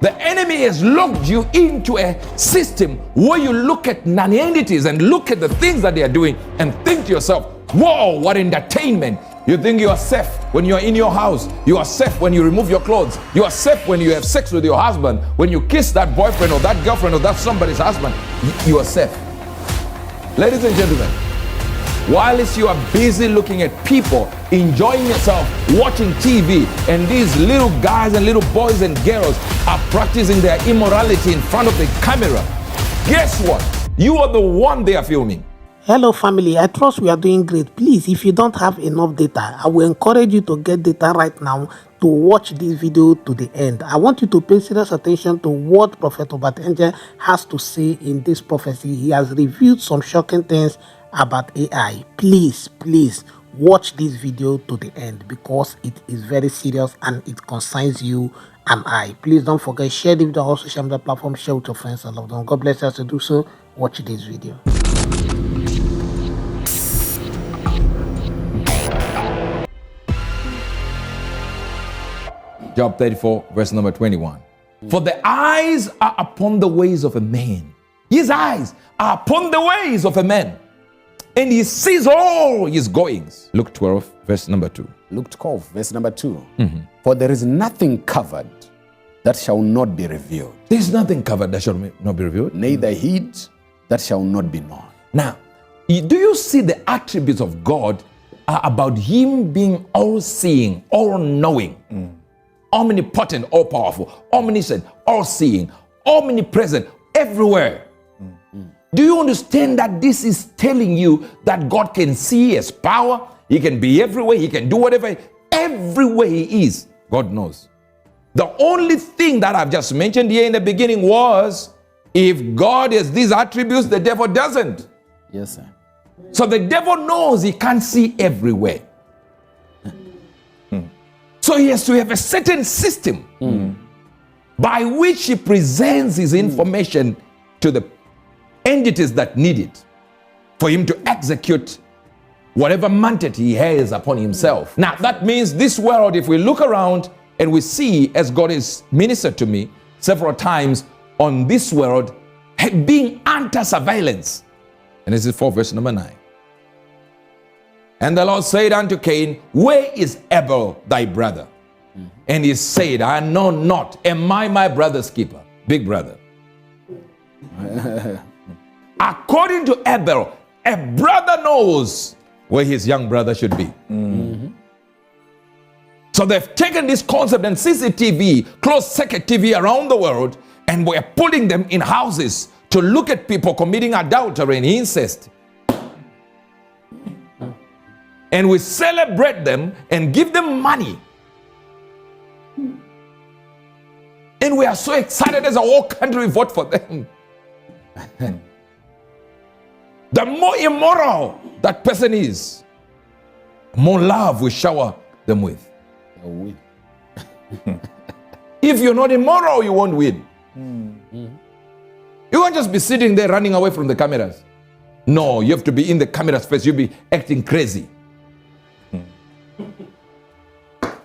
The enemy has locked you into a system where you look at non-entities and look at the things that they are doing and think to yourself, whoa, what entertainment. You think you are safe when you are in your house. You are safe when you remove your clothes. You are safe when you have sex with your husband. When you kiss that boyfriend or that girlfriend or that somebody's husband, you are safe. Ladies and gentlemen, whilst you are busy looking at people enjoying yourself, watching TV, and these little guys and little boys and girls are practicing their immorality in front of the camera, guess what? You are the one they are filming. Hello family, I trust we are doing great. Please, if you don't have enough data, I will encourage you to get data right now to watch this video to the end. I want you to pay serious attention to what Prophet Uebert has to say in this prophecy. He has revealed some shocking things about AI. Please watch this video to the end because it is very serious and it concerns you and I. Please don't forget, share the video on all social media platforms, share with your friends and loved ones. God bless you as you do so. Watch this video. Job 34, verse number 21. For the eyes are upon the ways of a man. His eyes are upon the ways of a man, and he sees all his goings. Luke 12, verse number 2. Luke 12, verse number 2. For there is nothing covered that shall not be revealed. There is nothing covered that shall not be revealed. Neither hid that shall not be known. Now, do you see the attributes of God are about him being all-seeing, all-knowing, omnipotent, all-powerful, omniscient, all-seeing, omnipresent, everywhere. Do you understand that this is telling you that God can see his power? He can be everywhere. He can do whatever. Everywhere he is, God knows. The only thing that I've just mentioned here in the beginning was, if God has these attributes, the devil doesn't. Yes, sir. So the devil knows he can't see everywhere. So he has to have a certain system by which he presents his information to the entities that need it for him to execute whatever mandate he has upon himself. Now, that means this world, if we look around and we see, as God has ministered to me several times on this world, being under surveillance. And this is 4 verse number 9. And the Lord said unto Cain, where is Abel thy brother? And he said, I know not. Am I my brother's keeper? Big brother. According to Abel, a brother knows where his young brother should be. So they've taken this concept and CCTV, closed circuit TV around the world, and we're putting them in houses to look at people committing adultery and incest. And we celebrate them and give them money. And we are so excited as a whole country vote for them. The more immoral that person is, more love we shower them with. If you're not immoral, you won't win. You won't just be sitting there running away from the cameras. No, you have to be in the cameras first. You'll be acting crazy.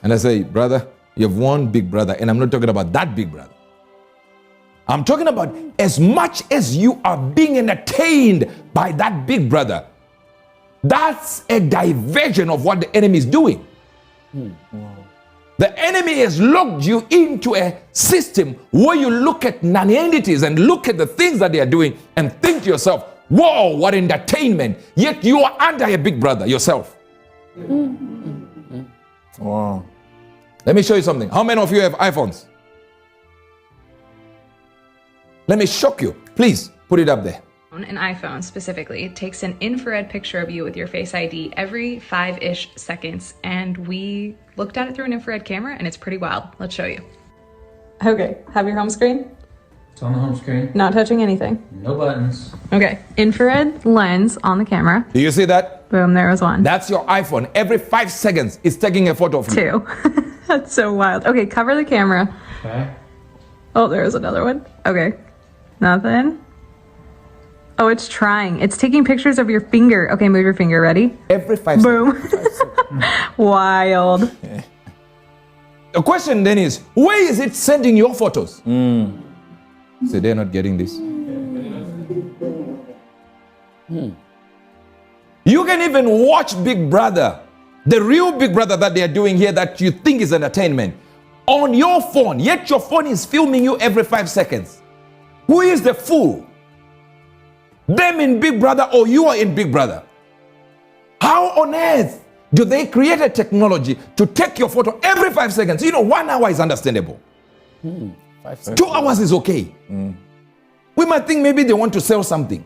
And I say, brother, you have one big brother, and I'm not talking about that big brother. I'm talking about as much as you are being entertained by that big brother, that's a diversion of what the enemy is doing. The enemy has locked you into a system where you look at non-entities and look at the things that they are doing and think to yourself, whoa, what entertainment. Yet you are under a big brother yourself. Wow. Let me show you something. How many of you have iPhones? Let me shock you. Please put it up there. An iPhone specifically takes an infrared picture of you with your Face ID every 5-ish seconds, and we looked at it through an infrared camera, and it's pretty wild. Let's show you. Okay, have your home screen. It's on the home screen. Not touching anything. No buttons. Okay, infrared lens on the camera. Do you see that? Boom, there was one. That's your iPhone. Every 5 seconds, it's taking a photo of you. 2. That's so wild. Okay, cover the camera. Okay. Oh, there was another one. Okay, nothing. Oh, it's trying. It's taking pictures of your finger. Okay, move your finger. Ready? Every 5 Boom. seconds. Wild. The question then is, where is it sending your photos? So they're not getting this. You can even watch Big Brother, the real Big Brother that they are doing here that you think is entertainment, on your phone, yet your phone is filming you every 5 seconds. Who is the fool? Them in Big Brother or you are in Big Brother? How on earth do they create a technology to take your photo every 5 seconds? 1 hour is understandable. 5 seconds. 2 hours is okay. We might think maybe they want to sell something.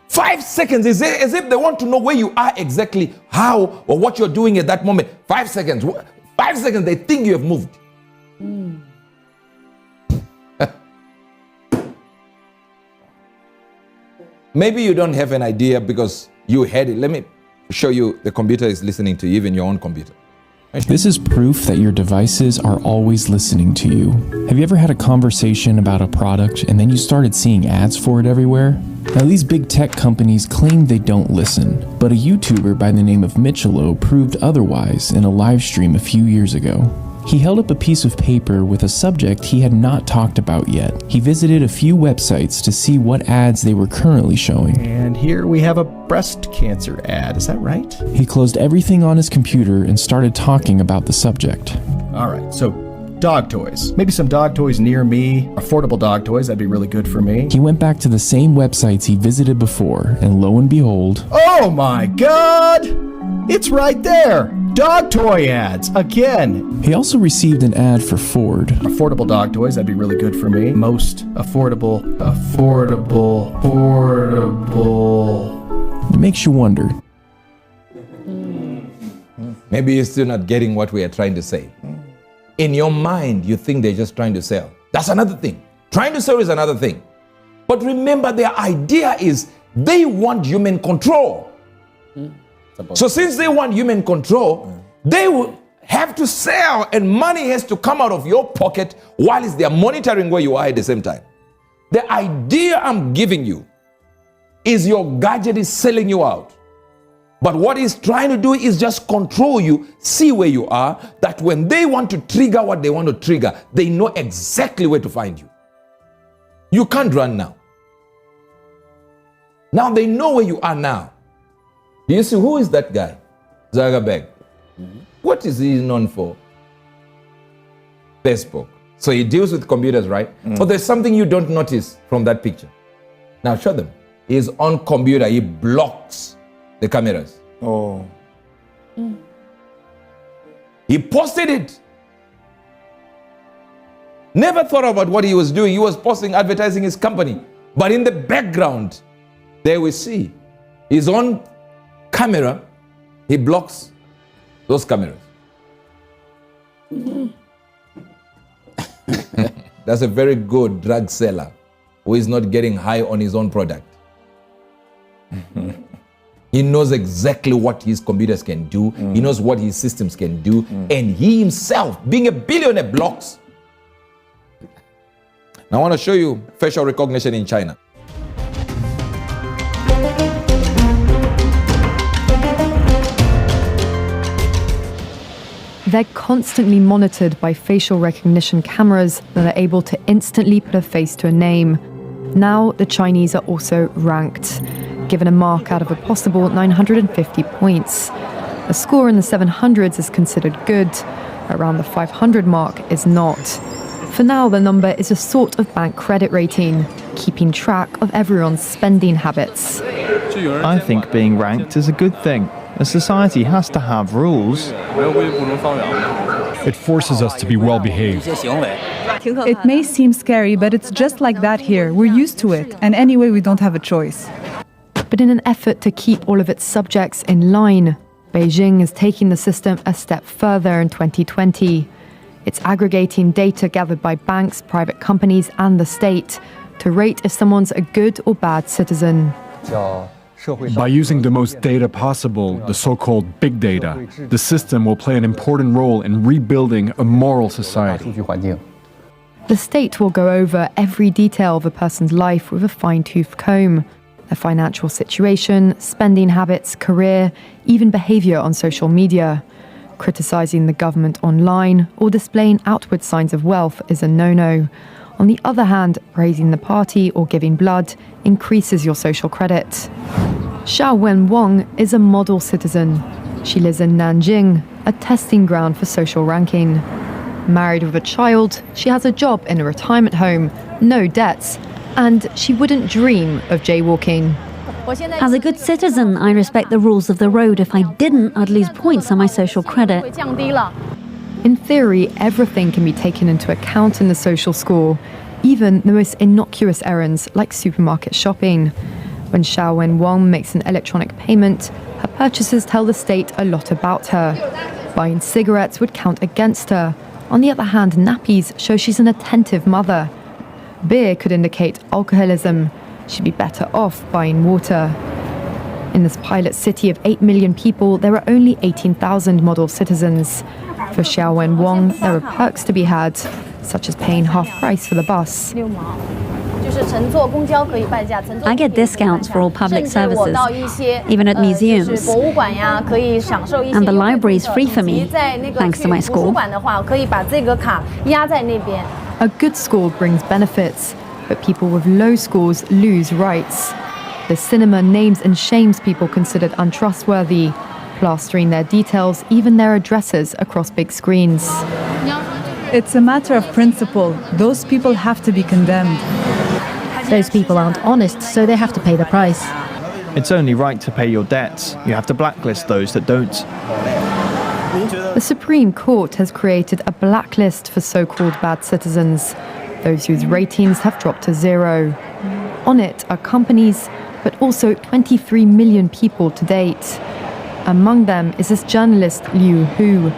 5 seconds is as if they want to know where you are exactly, how or what you're doing at that moment. 5 seconds. 5 seconds, they think you have moved. Maybe you don't have an idea because you had it. Let me show you. The computer is listening to you, even your own computer. This is proof that your devices are always listening to you. Have you ever had a conversation about a product and then you started seeing ads for it everywhere? Now, these big tech companies claim they don't listen, but a YouTuber by the name of Michelo proved otherwise in a live stream a few years ago. He held up a piece of paper with a subject he had not talked about yet. He visited a few websites to see what ads they were currently showing. And here we have a breast cancer ad, is that right? He closed everything on his computer and started talking about the subject. All right, so dog toys. Maybe some dog toys near me. Affordable dog toys, that'd be really good for me. He went back to the same websites he visited before, and lo and behold... Oh my God! It's right there! Dog toy ads, again! He also received an ad for Ford. Affordable dog toys, that'd be really good for me. Most affordable. It makes you wonder. Maybe you're still not getting what we are trying to say. In your mind, you think they're just trying to sell. That's another thing. Trying to sell is another thing. But remember, their idea is they want human control. So since they want human control, they will have to sell and money has to come out of your pocket while they're monitoring where you are at the same time. The idea I'm giving you is your gadget is selling you out. But what he's trying to do is just control you, see where you are, that when they want to trigger what they want to trigger, they know exactly where to find you. You can't run now. Now they know where you are now. Do you see who is that guy? Zuckerberg. What is he known for? Facebook. So he deals with computers, right? But there's something you don't notice from that picture. Now show them. He's on computer. He blocks the cameras. Oh. He posted it. Never thought about what he was doing. He was posting, advertising his company. But in the background, there we see, he's on camera. He blocks those cameras. That's a very good drug seller who is not getting high on his own product. He knows exactly what his computers can do. He knows what his systems can do. And he himself, being a billionaire, blocks. Now I want to show you facial recognition in China. They're constantly monitored by facial recognition cameras that are able to instantly put a face to a name. Now, the Chinese are also ranked, given a mark out of a possible 950 points. A score in the 700s is considered good. Around the 500 mark is not. For now, the number is a sort of bank credit rating, keeping track of everyone's spending habits. I think being ranked is a good thing. A society has to have rules. It forces us to be well behaved. It may seem scary, but it's just like that here. We're used to it, and anyway, we don't have a choice. But in an effort to keep all of its subjects in line, Beijing is taking the system a step further in 2020. It's aggregating data gathered by banks, private companies, and the state to rate if someone's a good or bad citizen. By using the most data possible, the so-called big data, the system will play an important role in rebuilding a moral society. The state will go over every detail of a person's life with a fine-tooth comb. Their financial situation, spending habits, career, even behavior on social media. Criticizing the government online or displaying outward signs of wealth is a no-no. On the other hand, praising the party or giving blood increases your social credit. Xiao Wenwang is a model citizen. She lives in Nanjing, a testing ground for social ranking. Married with a child, she has a job in a retirement home, no debts, and she wouldn't dream of jaywalking. As a good citizen, I respect the rules of the road. If I didn't, I'd lose points on my social credit. In theory, everything can be taken into account in the social score, even the most innocuous errands like supermarket shopping. When Xiao Wenwang makes an electronic payment, her purchases tell the state a lot about her. Buying cigarettes would count against her. On the other hand, nappies show she's an attentive mother. Beer could indicate alcoholism. She'd be better off buying water. In this pilot city of 8 million people, there are only 18,000 model citizens. For Xiao Wenwang, there are perks to be had, such as paying half price for the bus. I get discounts for all public services, even at museums. And the library is free for me, thanks to my score. A good score brings benefits, but people with low scores lose rights. The cinema names and shames people considered untrustworthy, plastering their details, even their addresses, across big screens. It's a matter of principle. Those people have to be condemned. Those people aren't honest, so they have to pay the price. It's only right to pay your debts. You have to blacklist those that don't. The Supreme Court has created a blacklist for so-called bad citizens, those whose ratings have dropped to 0. On it are companies, but also 23 million people to date. Among them is this journalist Liu Hu.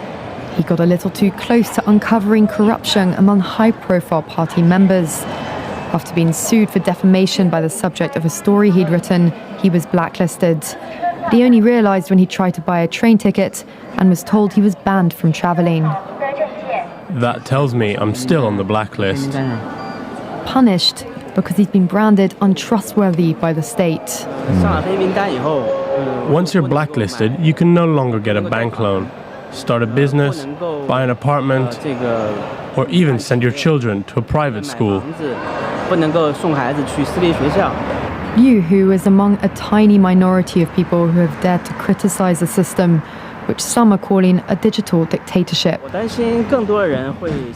He got a little too close to uncovering corruption among high-profile party members. After being sued for defamation by the subject of a story he'd written, he was blacklisted. But he only realized when he tried to buy a train ticket and was told he was banned from traveling. That tells me I'm still on the blacklist. Punished because he's been branded untrustworthy by the state. Once you're blacklisted, you can no longer get a bank loan, start a business, buy an apartment, or even send your children to a private school. Liu Hu is among a tiny minority of people who have dared to criticize the system, which some are calling a digital dictatorship.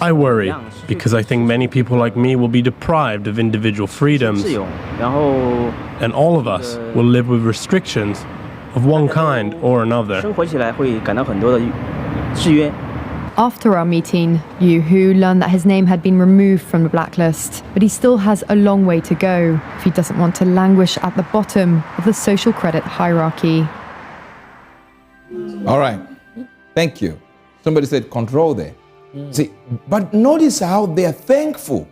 I worry, because I think many people like me will be deprived of individual freedoms, and all of us will live with restrictions of one kind or another. After our meeting, Liu Hu learned that his name had been removed from the blacklist, but he still has a long way to go if he doesn't want to languish at the bottom of the social credit hierarchy. All right. Thank you. Somebody said control there. See, but notice how they are thankful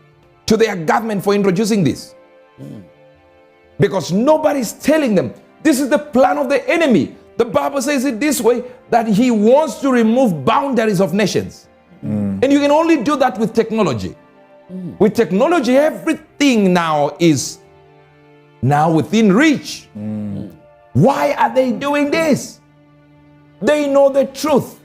to their government for introducing this. Because nobody's telling them this is the plan of the enemy. The Bible says it this way, that he wants to remove boundaries of nations. And you can only do that with technology. With technology, everything now is within reach. Why are they doing this? They know the truth,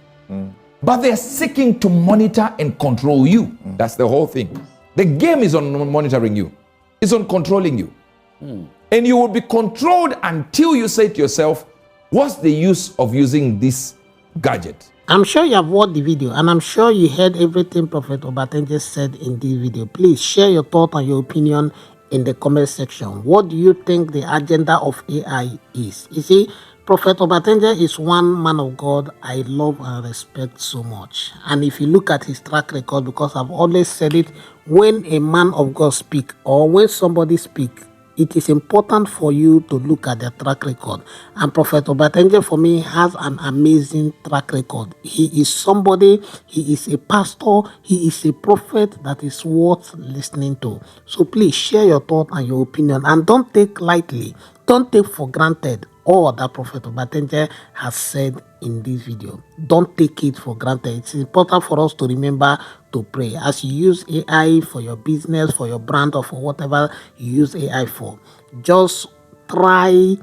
but they're seeking to monitor and control you. That's the whole thing. The game is on monitoring you. It's on controlling you. And you will be controlled until you say to yourself, what's the use of using this gadget? I'm sure you have watched the video, and I'm sure you heard everything Prophet Obatenge said in this video. Please share your thought and your opinion in the comment section. What do you think the agenda of AI is? You see, Prophet Obatenge is one man of God I love and respect so much. And if you look at his track record, because I've always said it, when a man of God speaks or when somebody speaks, it is important for you to look at their track record. And Prophet Obatenge, for me, has an amazing track record. He is somebody, he is a pastor, he is a prophet that is worth listening to. So please share your thought and your opinion, and don't take lightly, don't take for granted all that Prophet Obatenge has said in this video. Don't take it for granted. It's important for us to remember to pray. As you use AI for your business, for your brand, or for whatever you use AI for, just try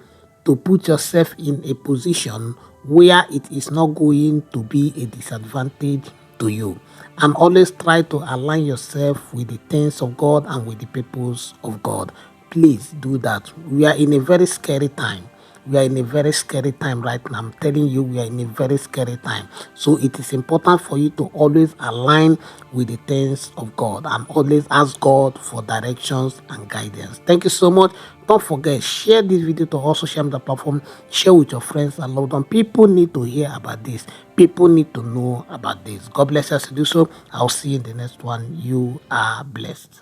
to put yourself in a position where it is not going to be a disadvantage to you. And always try to align yourself with the things of God and with the purpose of God. Please do that. We are in a very scary time. We are in a very scary time right now. I'm telling you, we are in a very scary time. So it is important for you to always align with the things of God and always ask God for directions and guidance. Thank you so much. Don't forget, share this video to also share the platform. Share with your friends and loved ones. People need to hear about this. People need to know about this. God bless us to do so. I'll see you in the next one. You are blessed.